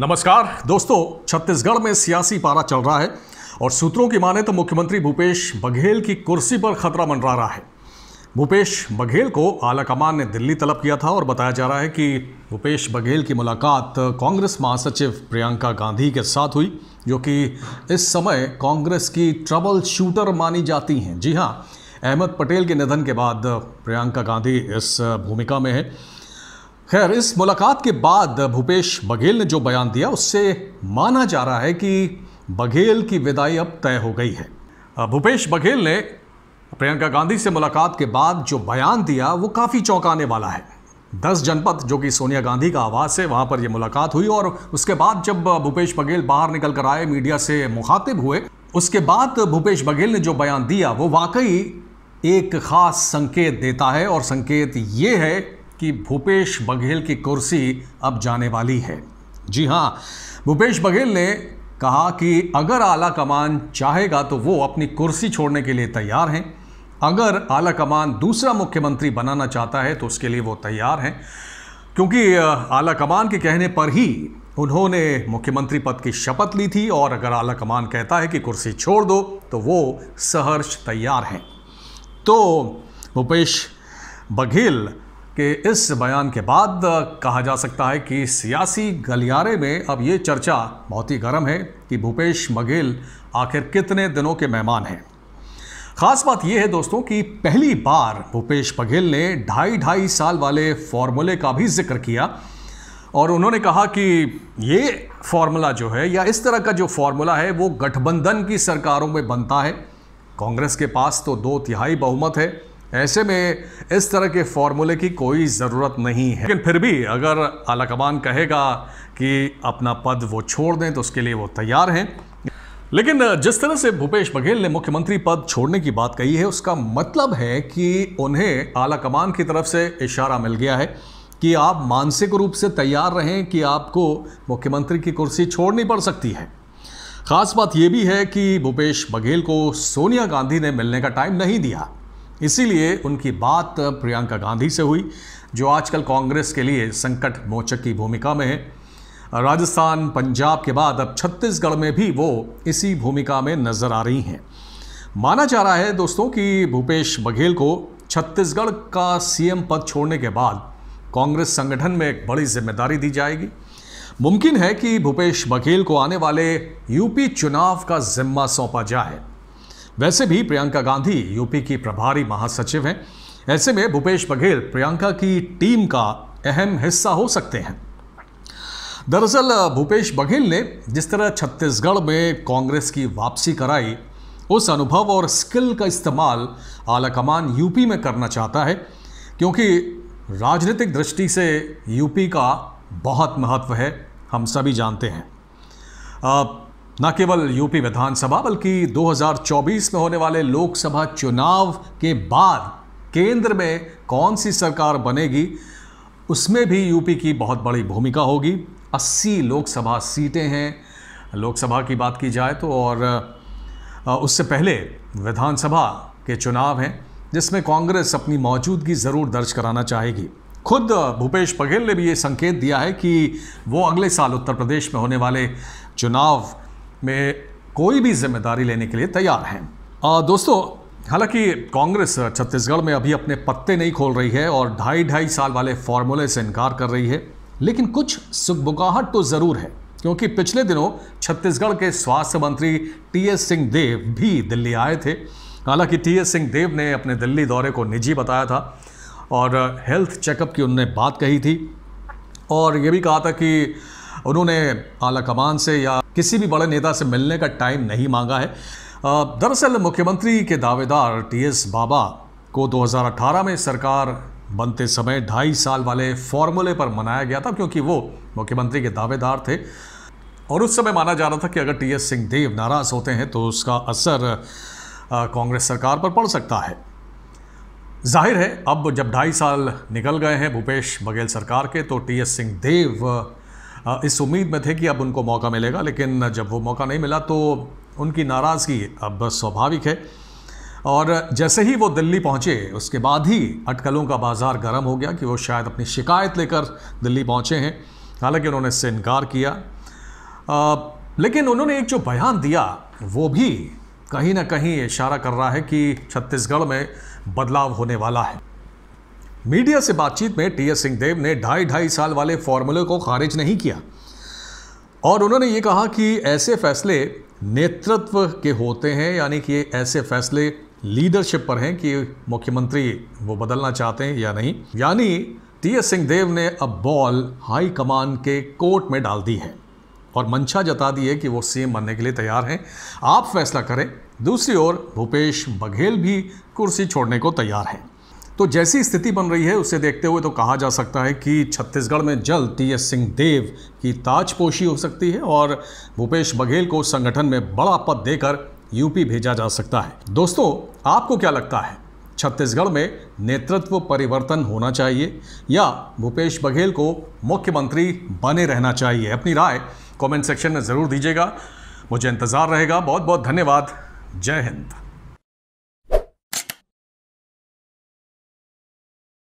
नमस्कार दोस्तों, छत्तीसगढ़ में सियासी पारा चल रहा है और सूत्रों की माने तो मुख्यमंत्री भूपेश बघेल की कुर्सी पर खतरा मंडरा रहा है। भूपेश बघेल को आलाकमान ने दिल्ली तलब किया था और बताया जा रहा है कि भूपेश बघेल की मुलाकात कांग्रेस महासचिव प्रियंका गांधी के साथ हुई, जो कि इस समय कांग्रेस की ट्रबल शूटर मानी जाती हैं। जी हाँ, अहमद पटेल के निधन के बाद प्रियंका गांधी इस भूमिका में है। खैर, इस मुलाकात के बाद भूपेश बघेल ने जो बयान दिया उससे माना जा रहा है कि बघेल की विदाई अब तय हो गई है। भूपेश बघेल ने प्रियंका गांधी से मुलाकात के बाद जो बयान दिया वो काफ़ी चौंकाने वाला है। 10 जनपद, जो कि सोनिया गांधी का आवास है, वहाँ पर यह मुलाकात हुई और उसके बाद जब भूपेश बघेल बाहर निकल कर आए, मीडिया से मुखातिब हुए, उसके बाद भूपेश बघेल ने जो बयान दिया वो वाकई एक ख़ास संकेत देता है और संकेत ये है कि भूपेश बघेल की कुर्सी अब जाने वाली है। जी हाँ, भूपेश बघेल ने कहा कि अगर आलाकमान चाहेगा तो वो अपनी कुर्सी छोड़ने के लिए तैयार हैं। अगर आलाकमान दूसरा मुख्यमंत्री बनाना चाहता है तो उसके लिए वो तैयार हैं, क्योंकि आलाकमान के कहने पर ही उन्होंने मुख्यमंत्री पद की शपथ ली थी और अगर आलाकमान कहता है कि कुर्सी छोड़ दो तो वो सहर्ष तैयार हैं। तो भूपेश बघेल के इस बयान के बाद कहा जा सकता है कि सियासी गलियारे में अब ये चर्चा बहुत ही गर्म है कि भूपेश बघेल आखिर कितने दिनों के मेहमान हैं। खास बात यह है दोस्तों कि पहली बार भूपेश बघेल ने 2.5 साल वाले फॉर्मूले का भी जिक्र किया और उन्होंने कहा कि ये फॉर्मूला जो है या इस तरह का जो फॉर्मूला है वो गठबंधन की सरकारों में बनता है। कांग्रेस के पास तो 2/3 बहुमत है, ऐसे में इस तरह के फॉर्मूले की कोई ज़रूरत नहीं है। लेकिन फिर भी अगर आलाकमान कहेगा कि अपना पद वो छोड़ दें तो उसके लिए वो तैयार हैं। लेकिन जिस तरह से भूपेश बघेल ने मुख्यमंत्री पद छोड़ने की बात कही है, उसका मतलब है कि उन्हें आलाकमान की तरफ से इशारा मिल गया है कि आप मानसिक रूप से तैयार रहें कि आपको मुख्यमंत्री की कुर्सी छोड़नी पड़ सकती है। खास बात यह भी है कि भूपेश बघेल को सोनिया गांधी ने मिलने का टाइम नहीं दिया, इसीलिए उनकी बात प्रियंका गांधी से हुई, जो आजकल कांग्रेस के लिए संकट मोचक की भूमिका में है। राजस्थान, पंजाब के बाद अब छत्तीसगढ़ में भी वो इसी भूमिका में नजर आ रही हैं। माना जा रहा है दोस्तों कि भूपेश बघेल को छत्तीसगढ़ का सीएम पद छोड़ने के बाद कांग्रेस संगठन में एक बड़ी जिम्मेदारी दी जाएगी। मुमकिन है कि भूपेश बघेल को आने वाले यूपी चुनाव का जिम्मा सौंपा जाए। वैसे भी प्रियंका गांधी यूपी की प्रभारी महासचिव हैं, ऐसे में भूपेश बघेल प्रियंका की टीम का अहम हिस्सा हो सकते हैं। दरअसल भूपेश बघेल ने जिस तरह छत्तीसगढ़ में कांग्रेस की वापसी कराई, उस अनुभव और स्किल का इस्तेमाल आलाकमान यूपी में करना चाहता है, क्योंकि राजनीतिक दृष्टि से यूपी का बहुत महत्व है, हम सभी जानते हैं। न केवल यूपी विधानसभा बल्कि 2024 में होने वाले लोकसभा चुनाव के बाद केंद्र में कौन सी सरकार बनेगी, उसमें भी यूपी की बहुत बड़ी भूमिका होगी। 80 लोकसभा सीटें हैं लोकसभा की बात की जाए तो, और उससे पहले विधानसभा के चुनाव हैं जिसमें कांग्रेस अपनी मौजूदगी ज़रूर दर्ज कराना चाहेगी। खुद भूपेश बघेल ने भी ये संकेत दिया है कि वो अगले साल उत्तर प्रदेश में होने वाले चुनाव में कोई भी जिम्मेदारी लेने के लिए तैयार हैं। दोस्तों, हालांकि कांग्रेस छत्तीसगढ़ में अभी अपने पत्ते नहीं खोल रही है और 2.5 साल वाले फॉर्मूले से इनकार कर रही है, लेकिन कुछ सुगबुगाहट तो ज़रूर है, क्योंकि पिछले दिनों छत्तीसगढ़ के स्वास्थ्य मंत्री टीएस सिंहदेव भी दिल्ली आए थे। हालांकि टीएस सिंहदेव ने अपने दिल्ली दौरे को निजी बताया था और हेल्थ चेकअप की उन्होंने बात कही थी और ये भी कहा था कि उन्होंने आलाकमान से या किसी भी बड़े नेता से मिलने का टाइम नहीं मांगा है। दरअसल मुख्यमंत्री के दावेदार टीएस बाबा को 2018 में सरकार बनते समय 2.5 साल वाले फॉर्मूले पर मनाया गया था, क्योंकि वो मुख्यमंत्री के दावेदार थे और उस समय माना जा रहा था कि अगर टीएस सिंहदेव नाराज़ होते हैं तो उसका असर कांग्रेस सरकार पर पड़ सकता है। जाहिर है अब जब 2.5 साल निकल गए हैं भूपेश बघेल सरकार के, तो टीएस सिंहदेव इस उम्मीद में थे कि अब उनको मौका मिलेगा, लेकिन जब वो मौका नहीं मिला तो उनकी नाराज़गी अब स्वाभाविक है। और जैसे ही वो दिल्ली पहुंचे उसके बाद ही अटकलों का बाजार गर्म हो गया कि वो शायद अपनी शिकायत लेकर दिल्ली पहुंचे हैं। हालांकि उन्होंने इससे इनकार किया लेकिन उन्होंने एक जो बयान दिया वो भी कहीं ना कहीं इशारा कर रहा है कि छत्तीसगढ़ में बदलाव होने वाला है। मीडिया से बातचीत में टीएस सिंहदेव ने 2.5 साल वाले फॉर्मूले को खारिज नहीं किया और उन्होंने ये कहा कि ऐसे फैसले नेतृत्व के होते हैं, यानी कि ऐसे फैसले लीडरशिप पर हैं कि मुख्यमंत्री वो बदलना चाहते हैं या नहीं। यानी टीएस सिंहदेव ने अब बॉल हाई कमान के कोर्ट में डाल दी है और मंशा जता दी है कि वो सीएम बनने के लिए तैयार हैं, आप फैसला करें। दूसरी ओर भूपेश बघेल भी कुर्सी छोड़ने को तैयार हैं। तो जैसी स्थिति बन रही है उसे देखते हुए तो कहा जा सकता है कि छत्तीसगढ़ में जल्द टीएस सिंहदेव की ताजपोशी हो सकती है और भूपेश बघेल को संगठन में बड़ा पद देकर यूपी भेजा जा सकता है। दोस्तों, आपको क्या लगता है, छत्तीसगढ़ में नेतृत्व परिवर्तन होना चाहिए या भूपेश बघेल को मुख्यमंत्री बने रहना चाहिए? अपनी राय कमेंट सेक्शन में ज़रूर दीजिएगा, मुझे इंतज़ार रहेगा। बहुत बहुत धन्यवाद। जय हिंद।